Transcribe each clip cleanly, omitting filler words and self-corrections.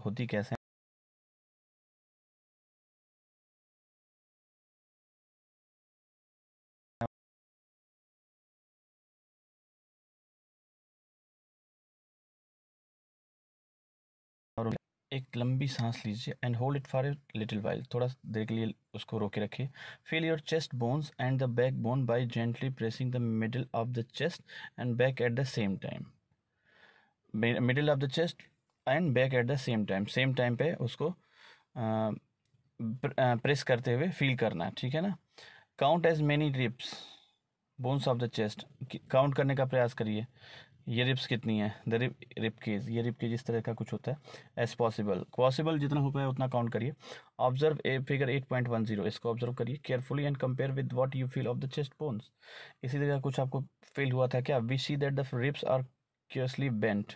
होती कैसे और एक लंबी सांस लीजिए and hold it for a little while, थोड़ा देर के लिए उसको रोके रखिए। Feel your chest bones and the back bone by gently pressing the middle of the chest and back at the same time. Middle of the chest and back at the same time पे उसको press करते हुए feel करना है, ठीक है ना। Count as many ribs bones of the chest, count करने का प्रयास करिए। ये रिब्स कितनी है, द रिब केज, ये रिब केज इस तरह का कुछ होता है। एज पॉसिबल जितना हो पाए उतना काउंट करिए। ऑब्जर्व ए फिगर 8.10, इसको ऑब्जर्व करिए carefully and compare with what you feel of the chest bones. इसी तरह कुछ आपको फील हुआ था क्या? We see that the ribs are curiously bent,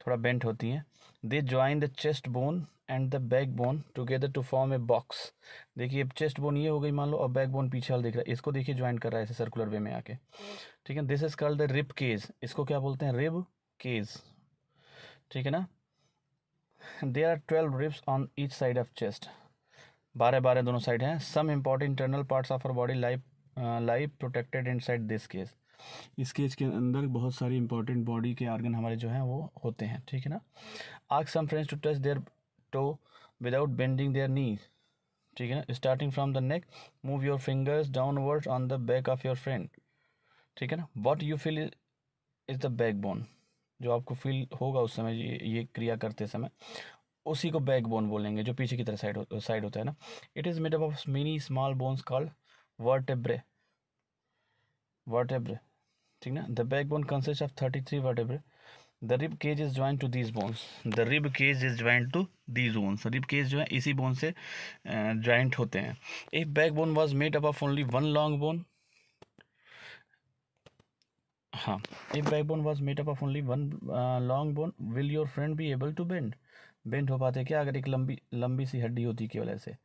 थोड़ा बेंट होती हैं। They join the chest bone and the back bone together to form a box. देखिए चेस्ट बोन ये हो गई मान लो, और बैक बोन पीछे वाला दिख रहा है, इसको देखिए ज्वाइन कर रहा है ऐसे सर्कुलर वे में आके, ठीक है। This is called the rib cage, इसको क्या बोलते हैं? रिब केज, ठीक है ना। There are 12 ribs on each side of chest, 12 दोनों साइड हैं। Some important internal parts of our body life protected inside this cage, इस केज के अंदर बहुत सारी इंपॉर्टेंट बॉडी के ऑर्गन हमारे जो हैं वो होते हैं, ठीक है ना। Ask some friends to touch their toe without bending their knee, ठीक है ना। Starting from the neck move your fingers downwards on the back of your friend, ठीक है ना। What you feel is the back bone, जो आपको feel होगा उस समय ये क्रिया करते समय, उसी को बैक बोन बोलेंगे, जो पीछे की तरफ साइड होता है ना। It is made up of many small bones called vertebrae, ठीक ना। The back bone consist of 33 vertebrae. The rib cage is joint to these bones, the rib cage is joint to these bones, rib cage जो है इसी bone से joint होते हैं। If back bone was made up of only one long bone, हाँ, if back bone was made up of only one long bone will your friend be able to bend हो पाते क्या अगर एक लंबी सी हड्डी होती केवल ऐसे?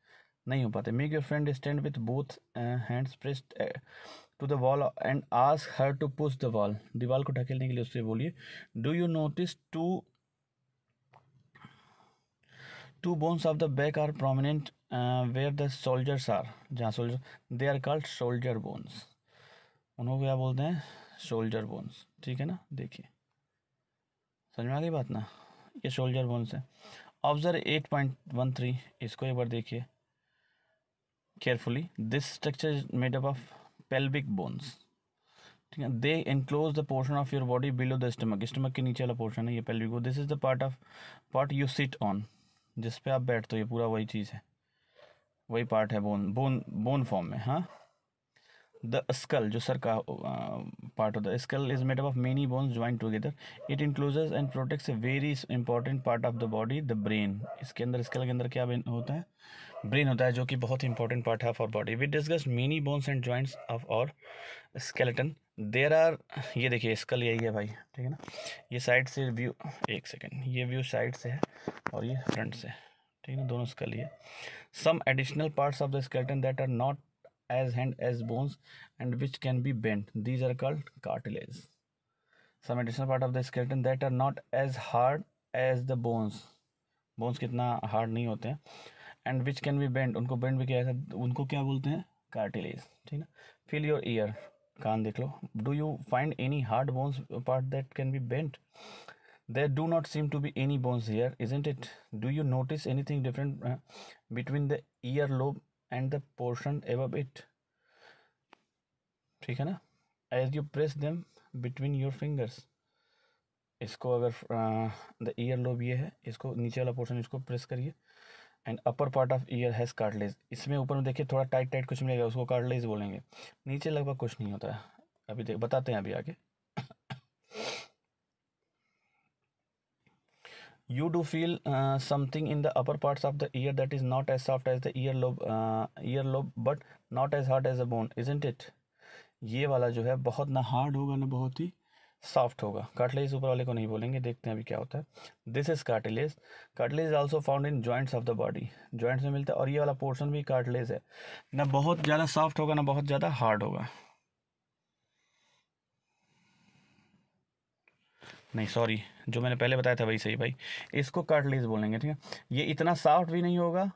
नहीं हो पाते। Make your friend stand with both hands pressed to the wall and ask her to push the wall, दीवार को ढकेलने के लिए उससे बोलिए। Do you notice two bones of the back are prominent where the shoulders are, जहाँ shoulder, they are called shoulder bones, उनको क्या बोलते हैं? सोल्जर बोन्स, ठीक है ना। देखिए समझ में आ गई बात ना, ये सोल्जर बोन्स है। ऑब्जर्व 8.13, इसको एक बार देखिए carefully. This structure is made up of pelvic bones, ठीक है। They enclose the portion of your body below the stomach, stomach के नीचे वाला पोर्शन है ये pelvic bone. This is the part you sit on, जिस पे आप बैठते हो, ये पूरा वही चीज़ है, वही पार्ट है बोन फॉर्म में, हाँ। द स्कल, जो सर का पार्ट होता है, skull is made up of many bones joint together. It encloses and protects a very important part of the body, the brain. इसके अंदर, स्कल के अंदर क्या होता है? ब्रेन होता है, जो कि बहुत इंपॉर्टेंट पार्ट है for body. We discuss many bones and joints of our skeleton there are, ये देखिए स्कल यही है भाई, ठीक है ना। ये साइड से व्यू, एक सेकेंड, ये व्यू साइड से है और ये फ्रंट से, ठीक है ना, दोनों स्कल ही है। Some additional parts of the skeleton that are not as hand as bones and which can be bent, these are called cartilage. Some additional part of the skeleton that are not as hard as the bones कितना hard नहीं होते हैं, and which can be bent, उनको bend भी किया जाता है, उनको क्या बोलते हैं? कार्टिलेज, ठीक ना। फील योर ईयर, कान देख लो। Do you find any hard bones part that can be bent? There do not seem to be any bones here, isn't it? Do you notice anything different between the earlobe and the portion above it? ठीक है ना। As you press them between your fingers, इसको अगर the ear lobe ये है, इसको नीचे वाला पोर्शन इसको प्रेस करिए। And upper part of year has cartilage, इसमें ऊपर में देखिए थोड़ा टाइट कुछ मिलेगा, उसको कार्टिलेज बोलेंगे। नीचे लगभग कुछ नहीं होता है, अभी देख बताते हैं अभी आगे। You do feel something in the upper parts of the ear that is not as soft as the earlobe but not as hard as a bone, isn't it? ये वाला जो है बहुत ना हार्ड होगा ना बहुत ही सॉफ्ट होगा। कार्टिलेज ऊपर वाले को नहीं बोलेंगे, देखते हैं अभी क्या होता है। This is cartilage. Cartilage also found in joints of the body, joints में मिलता है, और ये वाला पोर्शन भी कार्टिलेज है। ना बहुत ज़्यादा सॉफ्ट होगा ना बहुत ज़्यादा हार्ड होगा। नहीं सॉरी, जो मैंने पहले बताया था वही सही भाई, इसको कार्टिलेज बोलेंगे, ठीक है। ये इतना सॉफ्ट भी नहीं होगा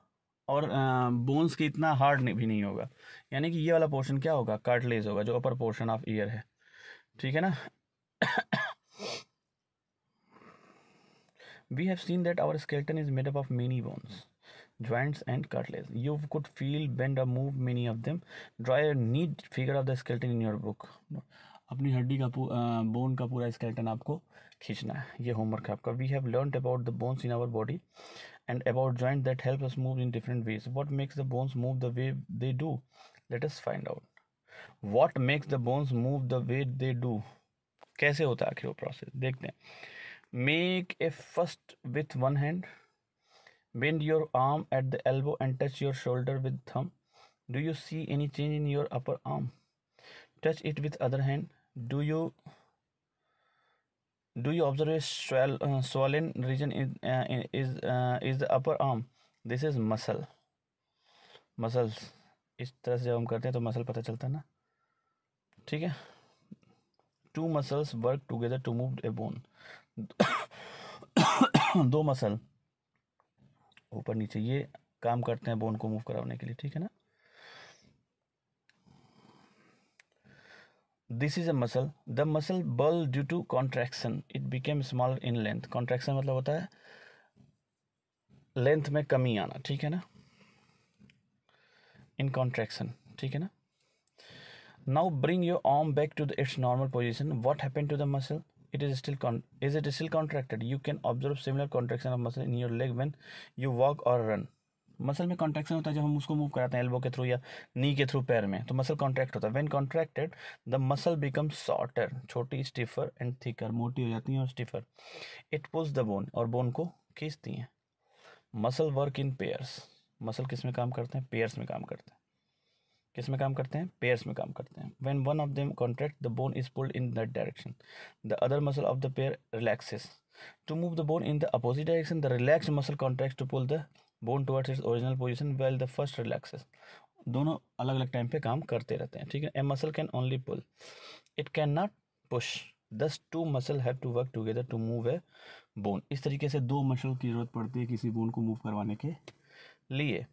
और बोन्स की इतना हार्ड भी नहीं होगा, यानी कि ये वाला पोर्शन क्या होगा, कार्टिलेज होगा, जो अपर पोर्शन ऑफ ईयर है, ठीक है ना। We have seen that our skeleton is made up of many bones, joints and cartilage. You could feel, bend or move many of them. Draw a neat figure of the skeleton in your book. अपनी हड्डी का bone का पूरा skeleton आपको खींचना है, ये homework है आपका। We have learned about the bones in our body and about joints that help us move in different ways. What makes the bones move the way they do? Let us find out. What makes the bones move the way they do? कैसे होता है आखिर वो process, देखते हैं। Make a fist with one hand. Bend your arm at the elbow and touch your shoulder with thumb. Do you see any change in your upper arm? Touch it with other hand. Do you observe a swollen region is the upper arm? This is muscle. Muscles. इस तरह से जब हम करते हैं तो muscle पता चलता है ना, ठीक है। Two muscles work together to move a bone. दो मसल ऊपर नीचे ये काम करते हैं बोन को मूव कराने के लिए, ठीक है ना। This is a muscle. The muscle bulge due to contraction. It became smaller in length. Contraction मतलब होता है लेंथ में कमी आना, ठीक है ना, in contraction, ठीक है ना। Now bring your arm back to its normal position. What happened to the muscle? It is still contracted? You can observe similar contraction of muscle in your leg when you walk or run. Muscle में contraction होता है जब हम उसको move कराते हैं elbow के through या नी के थ्रू पैर में, तो मसल कॉन्ट्रैक्ट होता है। When contracted the muscle become shorter, छोटी, स्टिफर एंड थिकर, मोटी हो जाती हैं और stiffer. It pulls the bone, और बोन को खींचती हैं। Muscle work in pairs, muscle किस में काम करते हैं, पेयर्स में काम करते हैं। किस में काम करते हैं, पेयर्स में काम करते हैं। When one of them contract the bone is pulled in that direction, the other muscle of the pair relaxes to move the bone in the opposite direction. The relaxed muscle contracts to pull the bone towards its original position while the first relaxes. दोनों अलग अलग time पे काम करते रहते हैं, ठीक है। A muscle can only pull, it can not push, thus two muscle have to work together to move a bone. इस तरीके से दो मसल की जरूरत पड़ती है किसी बोन को मूव करवाने के लिए।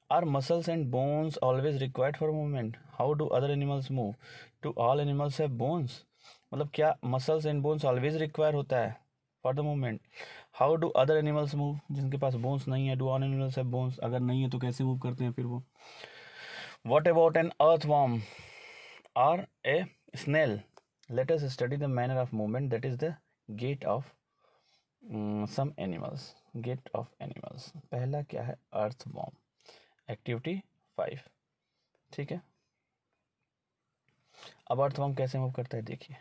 Are muscles and bones always required for movement? How do other animals move? Do all animals have bones? मतलब क्या muscles and bones always require होता है for the movement? How do other animals move? जिनके पास bones नहीं है, do all animals have bones? अगर नहीं है तो कैसे move करते हैं फिर वो? What about an earthworm or a snail? Let us study the manner of movement that is the gait of some animals. Gait of animals. पहला क्या है, earthworm. एक्टिविटी 5, ठीक है। अब अर्थवर्म कैसे मूव करता है देखिए,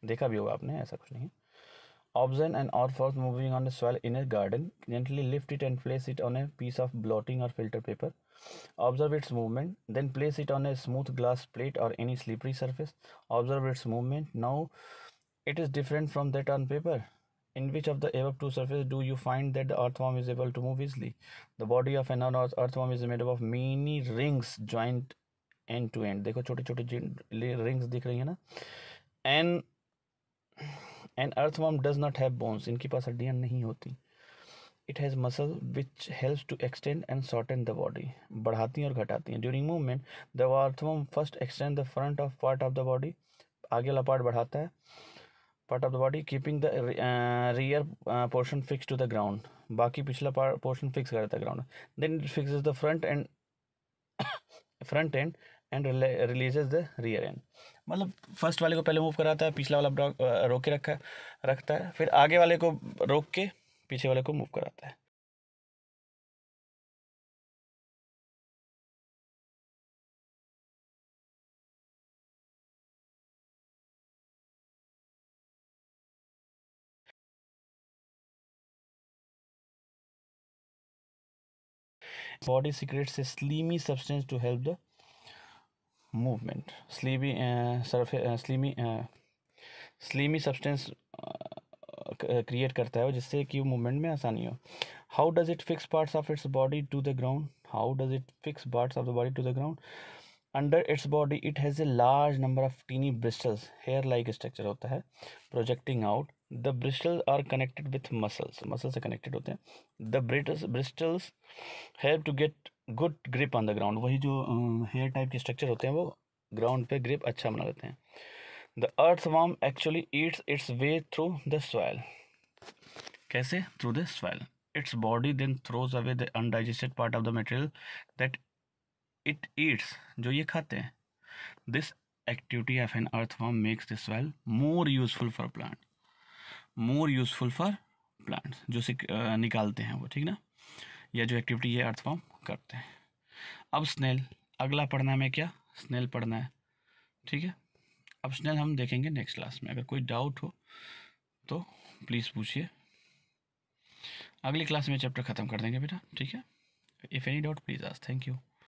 देखा भी होगा आपने, ऐसा कुछ नहीं। Observe an earthworm moving on the soil in a garden, gently lift it and place it on a piece of blotting और filter paper. Observe its movement, then place it on a smooth glass plate और any slippery surface. Observe its movement, now it is different from that on paper. In which of the above two surfaces do you find that the earthworm is able to move easily? The body of an earthworm is made up of many rings joined end to end. देखो छोटे छोटे rings दिख रही है ना। An earthworm does not have bones. इनके पास हड्डियां नहीं होती। It has muscle which helps to extend and shorten the body. बढ़ाती हैं और घटाती हैं। During movement, the earthworm first extend the front of part of the body. आगे वाला पार्ट बढ़ाता है, part of the body, keeping the rear portion fixed to the ground. बाकी पिछला portion fix करता है ground. Then it fixes the front end and releases the rear end. मतलब first वाले को पहले मूव कराता है, पिछला वाला रोक के रखता है, फिर आगे वाले को रोक के पीछे वाले को मूव कराता है। Body secretes a slimy substance to help the movement. Slimy substance create करता है जिससे कि मूवमेंट में आसानी हो। How does it fix parts of its body to the ground? How does it fix parts of the body to the ground? Under its body it has a large number of tiny bristles, hair like structure होता है projecting out. The bristles are connected with muscles, muscle से connected होते हैं। The bristles help to get good grip on the ground, वही जो hair type के structure होते हैं वो ग्राउंड पे ग्रिप अच्छा बना लेते हैं। The earthworm actually eats its way through the soil, कैसे? Through the soil. Its body then throws away the undigested part of the material that it eats, जो ये खाते हैं। This activity of an earthworm makes the soil more useful for plant, more useful for plants, जो निकालते हैं वो, ठीक ना, या जो एक्टिविटी ये अर्थवर्म करते हैं। अब स्नेल, अगला पढ़ना है, हमें क्या स्नेल पढ़ना है, ठीक है। अब स्नेल हम देखेंगे नेक्स्ट क्लास में, अगर कोई डाउट हो तो प्लीज़ पूछिए। अगली क्लास में चैप्टर ख़त्म कर देंगे बेटा, ठीक है। If any doubt please ask. Thank you.